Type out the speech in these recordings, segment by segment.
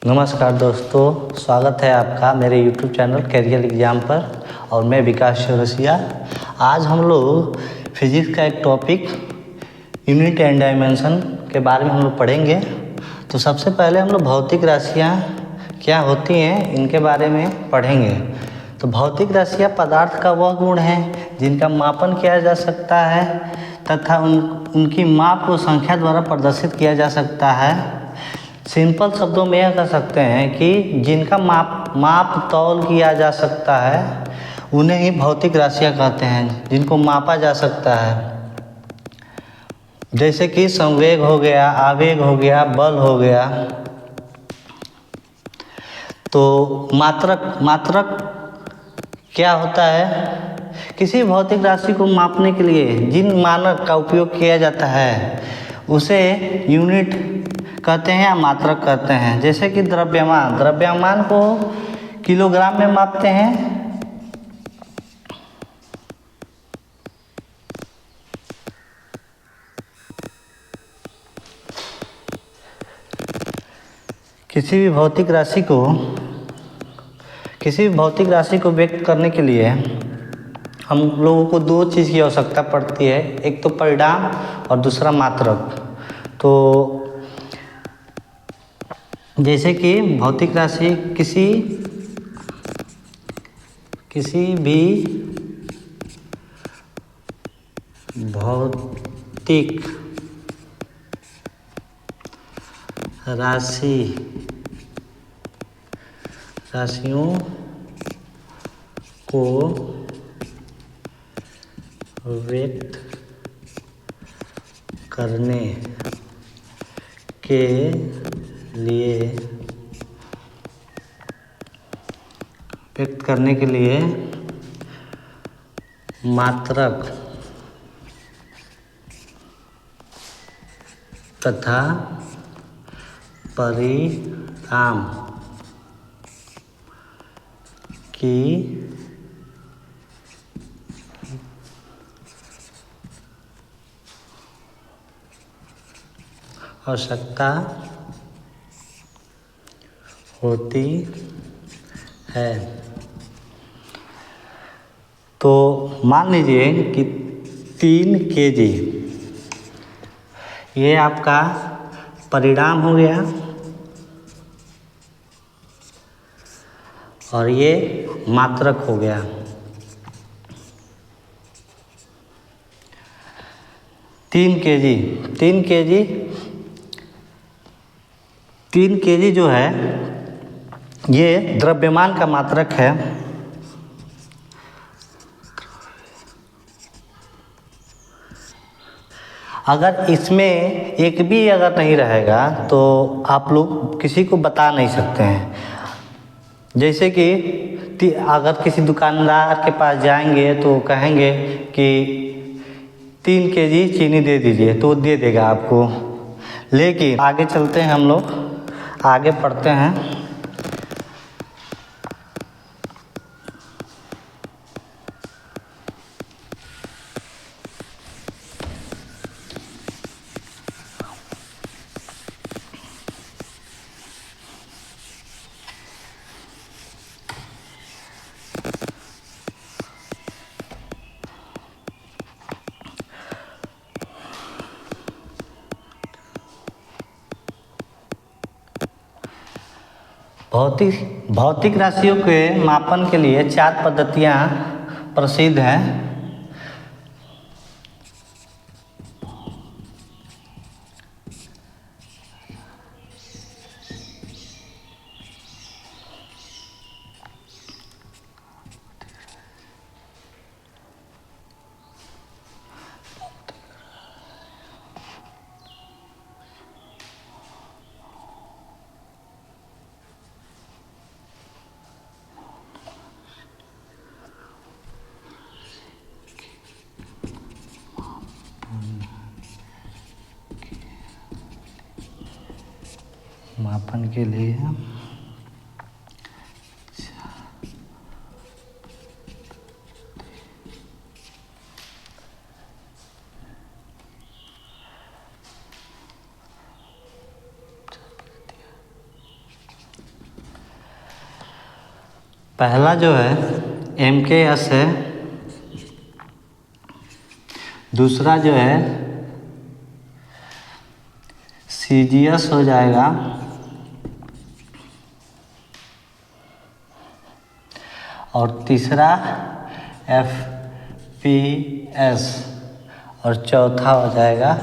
नमस्कार दोस्तों, स्वागत है आपका मेरे YouTube चैनल कैरियर एग्ज़ाम पर। और मैं विकास चौरसिया। आज हम लोग फिजिक्स का एक टॉपिक यूनिट एंड डायमेंशन के बारे में हम लोग पढ़ेंगे। तो सबसे पहले हम लोग भौतिक राशियाँ क्या होती हैं इनके बारे में पढ़ेंगे। तो भौतिक राशियाँ पदार्थ का वह गुण है जिनका मापन किया जा सकता है तथा उनकी माप को संख्या द्वारा प्रदर्शित किया जा सकता है। सिंपल शब्दों में यह कह सकते हैं कि जिनका माप तौल किया जा सकता है उन्हें ही भौतिक राशियाँ कहते हैं, जिनको मापा जा सकता है। जैसे कि संवेग हो गया, आवेग हो गया, बल हो गया। तो मात्रक क्या होता है? किसी भौतिक राशि को मापने के लिए जिन मानक का उपयोग किया जाता है उसे यूनिट कहते हैं या मात्रक कहते हैं। जैसे कि द्रव्यमान को किलोग्राम में मापते हैं। किसी भी भौतिक राशि को व्यक्त करने के लिए हम लोगों को दो चीज़ की आवश्यकता पड़ती है, एक तो परिमाण और दूसरा मात्रक। तो जैसे कि भौतिक राशि किसी भी भौतिक राशियों को व्यक्त करने के लिए मात्रक तथा परिमाण की आवश्यकता होती है। तो मान लीजिए कि 3 kg ये आपका परिमाण हो गया और ये मात्रक हो गया। 3 kg जो है ये द्रव्यमान का मात्रक है। अगर इसमें एक भी अगर नहीं रहेगा तो आप लोग किसी को बता नहीं सकते हैं। जैसे कि अगर किसी दुकानदार के पास जाएंगे तो कहेंगे कि 3 kg चीनी दे दीजिए, तो दे देगा आपको। लेकिन आगे चलते हैं, हम लोग आगे पढ़ते हैं। भौतिक राशियों के मापन के लिए 4 पद्धतियाँ प्रसिद्ध हैं। मापन के लिए पहला जो है MKS है, दूसरा जो है CGS हो जाएगा, और तीसरा FPS, और चौथा हो जाएगा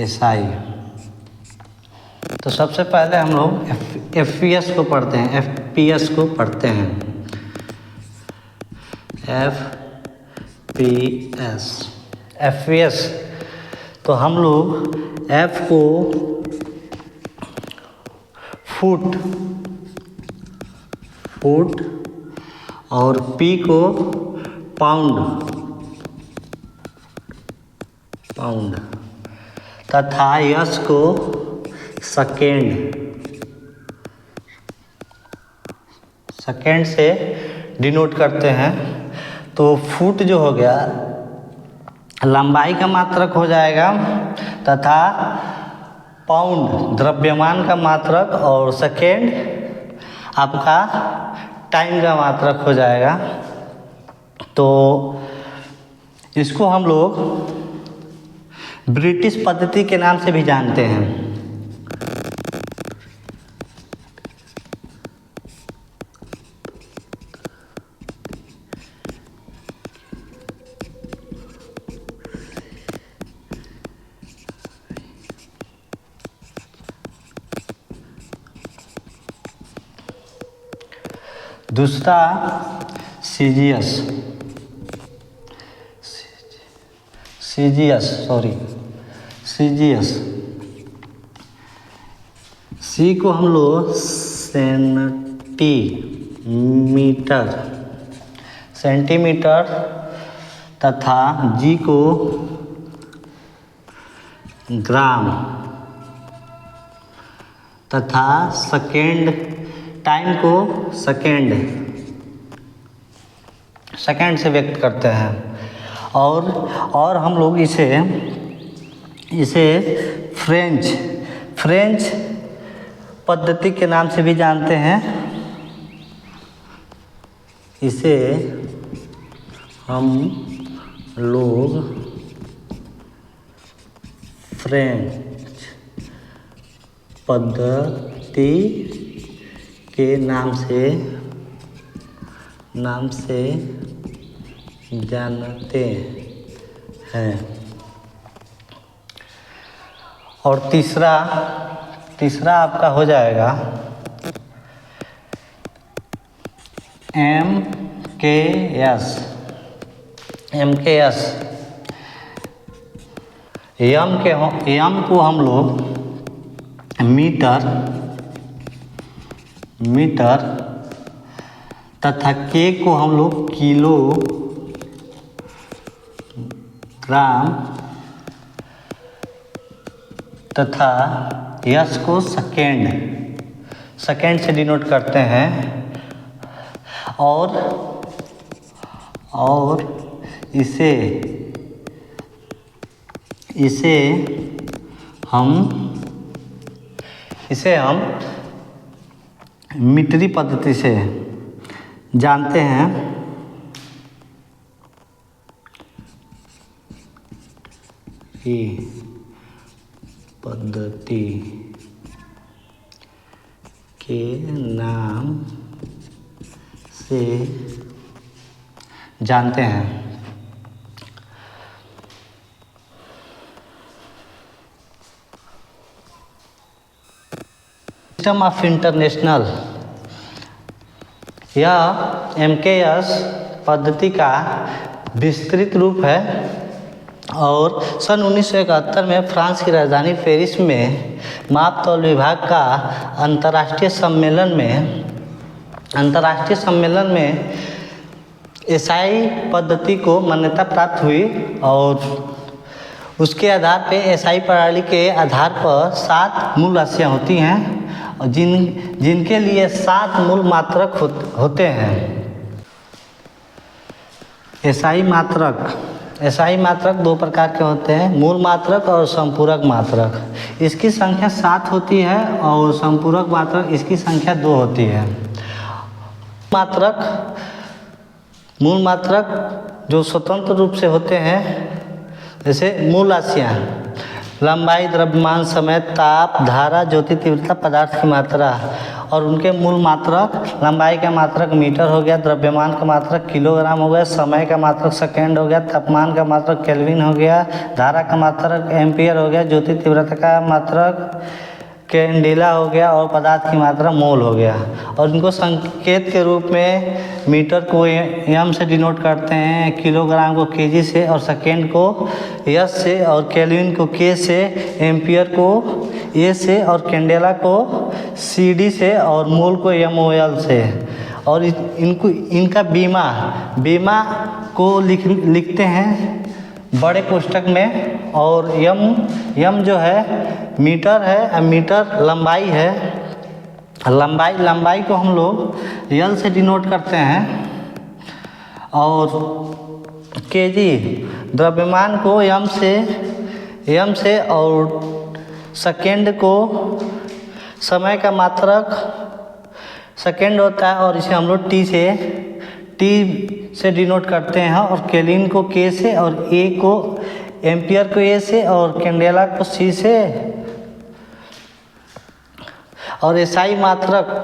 SI। तो सबसे पहले हम लोग FPS को पढ़ते हैं, FPS को पढ़ते हैं। FPS तो हम लोग F को फुट और P को पाउंड तथा S को सेकेंड से डिनोट करते हैं। तो फुट जो हो गया लंबाई का मात्रक हो जाएगा, तथा पाउंड द्रव्यमान का मात्रक, और सेकेंड आपका टाइम का मात्रक हो जाएगा। तो इसको हम लोग ब्रिटिश पद्धति के नाम से भी जानते हैं। दूसरा CGS C को हम लोग सेंटीमीटर तथा G को ग्राम तथा सेकेंड, टाइम को सेकेंड से व्यक्त करते हैं। और हम लोग इसे फ्रेंच पद्धति के नाम से भी जानते हैं। इसे हम लोग फ्रेंच पद्धति के नाम से जानते हैं। और तीसरा आपका हो जाएगा MKS। M को हम लोग मीटर तथा K को हम लोग किलोग्राम तथा S को सेकेंड से डिनोट करते हैं। और इसे हम मीटरी पद्धति से जानते हैं। ये पद्धति के नाम से जानते हैं। सिस्टम ऑफ इंटरनेशनल, यह MKS पद्धति का विस्तृत रूप है और सन 1971 में फ्रांस की राजधानी पेरिस में माप तौल विभाग का अंतर्राष्ट्रीय सम्मेलन में एसआई पद्धति को मान्यता प्राप्त हुई और उसके आधार पे एसआई प्रणाली के आधार पर 7 मूल राशियाँ होती हैं और जिनके लिए 7 मूल मात्रक होते हैं। एसआई मात्रक 2 प्रकार के होते हैं, मूल मात्रक और संपूरक मात्रक। इसकी संख्या 7 होती है और संपूरक मात्रक इसकी संख्या 2 होती है। मूल मात्रक जो स्वतंत्र रूप से होते हैं, जैसे मूल राशियाँ लंबाई, द्रव्यमान, समय, ताप, धारा, ज्योति तीव्रता, पदार्थ की मात्रा, और उनके मूल मात्रक लंबाई का मात्रक मीटर हो गया, द्रव्यमान का मात्रक किलोग्राम हो गया, समय का मात्रक सेकेंड हो गया, तापमान का मात्रक केल्विन हो गया, धारा का मात्रक एम्पियर हो गया, ज्योति तीव्रता का मात्रक कैंडेला हो गया, और पदार्थ की मात्रा मोल हो गया। और इनको संकेत के रूप में मीटर को एम से डिनोट करते हैं, किलोग्राम को केजी से, और सेकेंड को एस से, और केल्विन को के से, एम्पियर को ए से, और कैंडेला को सीडी से, और मोल को एमओएल से। और इनका बीमा को लिखते हैं बड़े कोष्ठक में। और यम जो है मीटर है, मीटर लंबाई है, लंबाई को हम लोग यल से डिनोट करते हैं, और केजी द्रव्यमान को एम से, और सेकेंड को समय का मात्रक सेकेंड होता है, और इसे हम लोग टी से डिनोट करते हैं, और केल्विन को के से, और ए को एम्पियर को ए से, और कैंडेला को सी से। और एसआई मात्रक